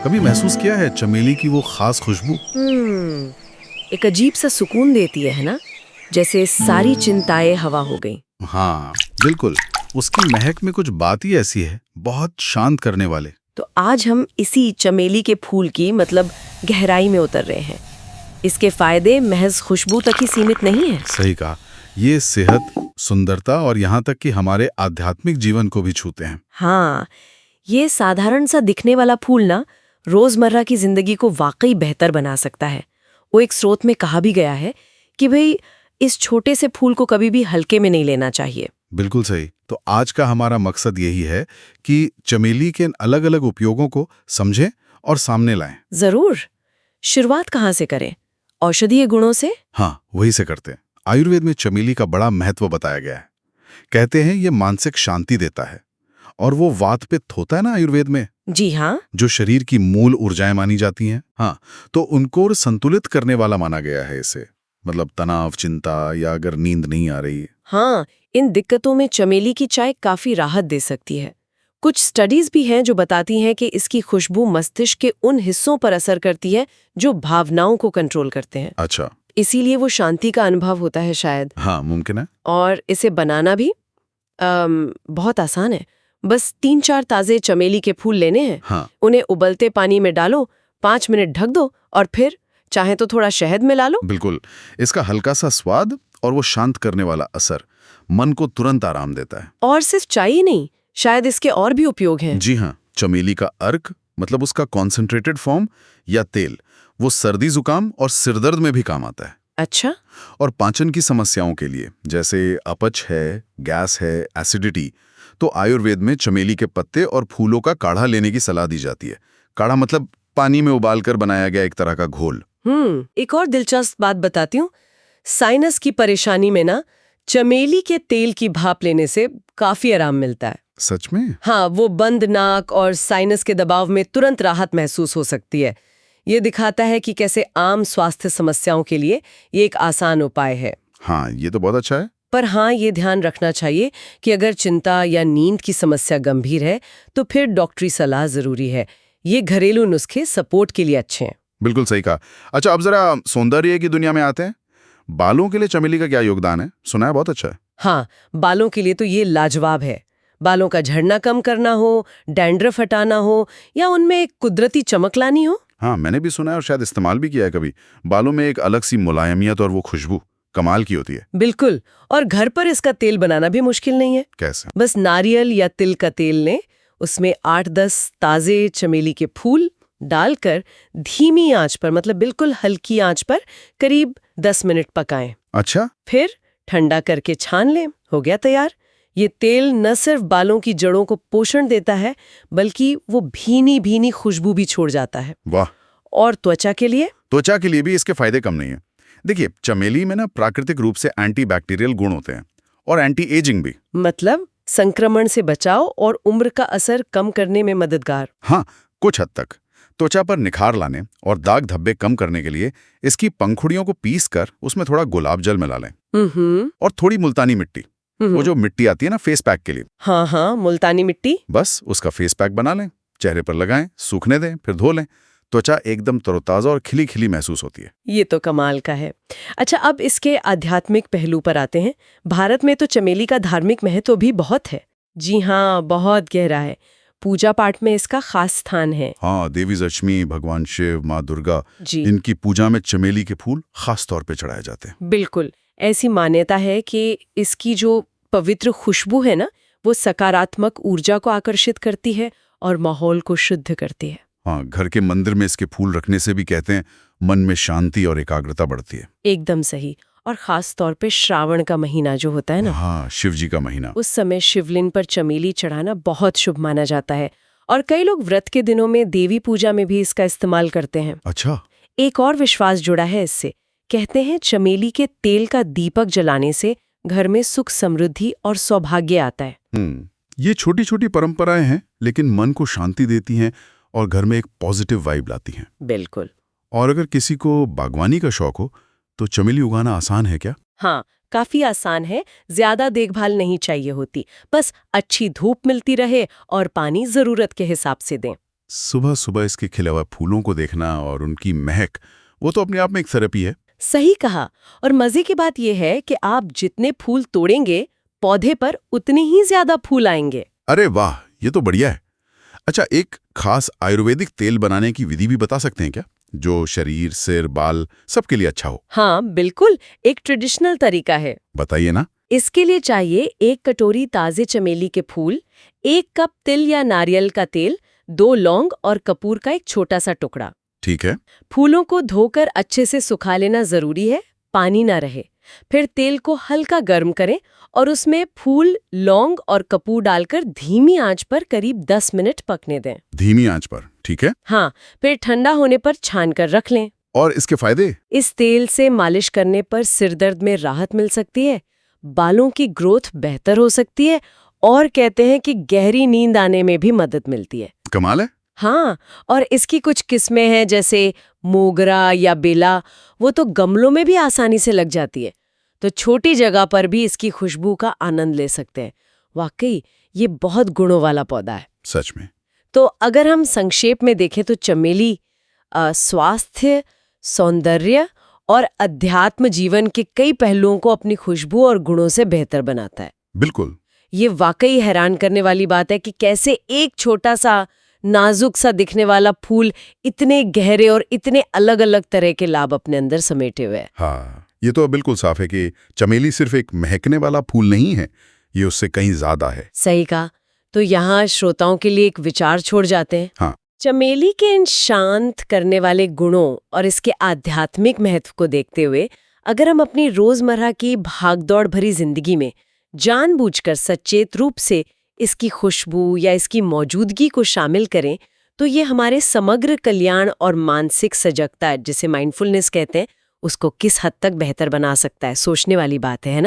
कभी महसूस किया है चमेली की वो खास खुशबू? एक अजीब सा सुकून देती है ना, जैसे सारी चिंताएं हवा हो गई। हाँ बिल्कुल, उसकी महक में कुछ बात ही ऐसी है, बहुत शांत करने वाले। तो आज हम इसी चमेली के फूल की गहराई में उतर रहे हैं। इसके फायदे महज खुशबू तक ही सीमित नहीं है। सही कहा, ये सेहत, सुंदरता और यहाँ तक कि हमारे आध्यात्मिक जीवन को भी छूते हैं। हाँ, ये साधारण सा दिखने वाला फूल ना रोजमर्रा की जिंदगी को वाकई बेहतर बना सकता है। वो एक स्रोत में कहा भी गया है कि भाई इस छोटे से फूल को कभी भी हल्के में नहीं लेना चाहिए। बिल्कुल सही। तो आज का हमारा मकसद यही है कि चमेली के अलग अलग उपयोगों को समझें और सामने लाएं। जरूर। शुरुआत कहाँ से करें? औषधीय गुणों से? हाँ, वही से करते हैं। आयुर्वेद में चमेली का बड़ा महत्व बताया गया है। कहते हैं ये मानसिक शांति देता है, और वो वात पित्त होता है ना आयुर्वेद में, जी हाँ, जो शरीर की मूल ऊर्जाएं मानी जाती हैं। हाँ, तो उनको संतुलित करने वाला माना गया है इसे। मतलब तनाव, चिंता या अगर नींद नहीं आ रही। हाँ, इन दिक्कतों में चमेली की चाय काफी राहत दे सकती है। कुछ स्टडीज भी हैं जो बताती हैं कि इसकी खुशबू मस्तिष्क के उन हिस्सों पर असर करती है जो भावनाओं को कंट्रोल करते हैं। अच्छा, इसीलिए वो शांति का अनुभव होता है शायद। हाँ मुमकिन है। और इसे बनाना भी बहुत आसान है। बस 3-4 ताजे चमेली के फूल लेने हैं। हाँ, उन्हें उबलते पानी में डालो, 5 मिनट ढक दो और फिर चाहे तो थोड़ा शहद मिला लो। बिल्कुल। इसका हल्का सा स्वाद और वो शांत करने वाला असर मन को तुरंत आराम देता है। और सिर्फ चाय ही नहीं, शायद इसके और भी उपयोग हैं। जी हाँ, चमेली का अर्क, मतलब उसका कॉन्सेंट्रेटेड फॉर्म या तेल, वो सर्दी जुकाम और सिरदर्द में भी काम आता है। अच्छा, और पाचन की समस्याओं के लिए, जैसे अपच है, गैस है, एसिडिटी, तो आयुर्वेद में चमेली के पत्ते और फूलों का काढ़ा लेने की सलाह दी जाती है। काढ़ा मतलब पानी में उबालकर बनाया गया एक तरह का घोल। एक और दिलचस्प बात बताती हूँ। साइनस की परेशानी में ना चमेली के तेल की भाप लेने से काफी आराम मिलता है। सच में? हाँ, वो बंद नाक और साइनस के दबाव में तुरंत राहत महसूस हो सकती है। ये दिखाता है कि कैसे आम स्वास्थ्य समस्याओं के लिए ये एक आसान उपाय है। हाँ, ये तो बहुत अच्छा है। पर हाँ, ये ध्यान रखना चाहिए कि अगर चिंता या नींद की समस्या गंभीर है तो फिर डॉक्टरी सलाह जरूरी है। ये घरेलू नुस्खे सपोर्ट के लिए अच्छे हैं। बिल्कुल सही कहा। अच्छा, अब जरा सौंदर्य की दुनिया में आते हैं। बालों के लिए चमेली का क्या योगदान है? सुना है बहुत अच्छा है। हाँ, बालों के लिए तो ये लाजवाब है। बालों का झड़ना कम करना हो, डैंड्रफ हटाना हो या उनमें एक कुदरती चमक लानी हो। हाँ, मैंने भी सुना है और शायद इस्तेमाल भी किया है कभी। बालों में एक अलग सी मुलायमियत और वो खुशबू कमाल की होती है। बिल्कुल। और घर पर इसका तेल बनाना भी मुश्किल नहीं है। कैसे? बस नारियल या तिल का तेल लें, उसमें 8-10 ताजे चमेली के फूल डालकर धीमी आंच पर, मतलब बिल्कुल हल्की आंच पर करीब 10 मिनट पकाएं। अच्छा, फिर ठंडा करके छान लें, हो गया तैयार। ये तेल न सिर्फ बालों की जड़ों को पोषण देता है, बल्कि वो भीनी भीनी खुशबू भी छोड़ जाता है। वाह। और त्वचा के लिए? त्वचा के लिए भी इसके फायदे कम नहीं है। देखिए, चमेली में ना प्राकृतिक रूप से एंटीबैक्टीरियल गुण होते हैं और एंटी एजिंग भी। मतलब संक्रमण से बचाव और उम्र का असर कम करने में मददगार। हाँ, कुछ हद तक। त्वचा पर निखार लाने और दाग धब्बे कम करने के लिए इसकी पंखुड़ियों को पीसकर उसमें थोड़ा गुलाब जल मिला लें और थोड़ी मुल्तानी मिट्टी, वो जो मिट्टी आती है ना फेस पैक के लिए। हाँ हाँ, मुल्तानी मिट्टी। बस उसका फेस पैक बना लें, चेहरे पर लगाएं, सूखने दें, फिर धो लें। त्वचा एकदम तरोताजा और खिली खिली महसूस होती है। ये तो कमाल का है। अच्छा, अब इसके आध्यात्मिक पहलू पर आते हैं। भारत में तो चमेली का धार्मिक महत्व भी बहुत है। जी हाँ, बहुत गहरा है। पूजा पाठ में इसका खास स्थान है। हाँ, देवी लक्ष्मी, भगवान शिव, माँ दुर्गा, जी, इनकी पूजा में चमेली के फूल खास तौर पे चढ़ाए जाते हैं। बिल्कुल। ऐसी मान्यता है कि इसकी जो पवित्र खुशबू है ना, वो सकारात्मक ऊर्जा को आकर्षित करती है और माहौल को शुद्ध करती है। हाँ, घर के मंदिर में इसके फूल रखने से भी कहते हैं मन में शांति और एकाग्रता बढ़ती है। एकदम सही। और खास तौर पे श्रावण का महीना जो होता है ना, हाँ, शिव जी का महीना, उस समय शिवलिंग पर चमेली चढ़ाना बहुत शुभ माना जाता है। और कई लोग व्रत के दिनों में देवी पूजा में भी इसका इस्तेमाल करते हैं। अच्छा, एक और विश्वास जुड़ा है इससे। कहते हैं चमेली के तेल का दीपक जलाने से घर में सुख, समृद्धि और सौभाग्य आता है। ये छोटी छोटी परंपराएं हैं, लेकिन मन को शांति देती हैं और घर में एक पॉजिटिव वाइब लाती हैं। बिल्कुल। और अगर किसी को बागवानी का शौक हो तो चमेली उगाना आसान है क्या? हाँ, काफी आसान है। ज्यादा देखभाल नहीं चाहिए होती, बस अच्छी धूप मिलती रहे और पानी जरूरत के हिसाब से दें। सुबह सुबह इसके खिले हुए फूलों को देखना और उनकी महक, वो तो अपने आप में एक थेरेपी है। सही कहा। और मजे की बात यह है कि आप जितने फूल तोड़ेंगे पौधे पर उतने ही ज्यादा फूल आएंगे। अरे वाह, ये तो बढ़िया है। अच्छा, एक खास आयुर्वेदिक तेल बनाने की विधि भी बता सकते हैं क्या, जो शरीर, सिर, बाल सबके लिए अच्छा हो? हाँ बिल्कुल, एक ट्रेडिशनल तरीका है। बताइए ना। इसके लिए चाहिए 1 कटोरी ताजे चमेली के फूल, 1 कप तिल या नारियल का तेल, 2 लौंग और कपूर का एक छोटा सा टुकड़ा। ठीक है। फूलों को धोकर अच्छे से सुखा लेना जरूरी है, पानी ना रहे। फिर तेल को हल्का गर्म करें और उसमें फूल, लौंग और कपूर डालकर धीमी आंच पर करीब 10 मिनट पकने दें। धीमी आंच पर, ठीक है। हाँ, फिर ठंडा होने पर छान कर रख लें। और इसके फायदे? इस तेल से मालिश करने पर सिर दर्द में राहत मिल सकती है, बालों की ग्रोथ बेहतर हो सकती है और कहते हैं कि गहरी नींद आने में भी मदद मिलती है। कमाल है। हाँ, और इसकी कुछ किस्में हैं जैसे मोगरा या बेला, वो तो गमलों में भी आसानी से लग जाती है, तो छोटी जगह पर भी इसकी खुशबू का आनंद ले सकते हैं। वाकई ये बहुत गुणों वाला पौधा है। सच में। तो अगर हम संक्षेप में देखें तो चमेली स्वास्थ्य, सौंदर्य और अध्यात्म जीवन के कई पहलुओं को अपनी खुशबू और गुणों से बेहतर बनाता है। बिल्कुल। ये वाकई हैरान करने वाली बात है कि कैसे एक छोटा सा नाजुक सा दिखने वाला फूल इतने गहरे और इतने अलग अलग तरह के लाभ अपने अंदर समेटे हुए है। हाँ, ये तो बिल्कुल साफ है कि चमेली सिर्फ एक महकने वाला फूल नहीं है, ये उससे कहीं ज्यादा है। सही कहा। तो यहाँ श्रोताओं के लिए एक विचार छोड़ जाते हैं। हाँ। चमेली के इन शांत करने वाले गुणों और इसके आध्यात्मिक महत्व को देखते हुए अगर हम अपनी रोजमर्रा की भागदौड़ भरी जिंदगी में जानबूझकर सचेत रूप से इसकी खुशबू या इसकी मौजूदगी को शामिल करें, तो ये हमारे समग्र कल्याण और मानसिक सजगता, जिसे माइंडफुलनेस कहते हैं, उसको किस हद तक बेहतर बना सकता है। सोचने वाली बात है ना।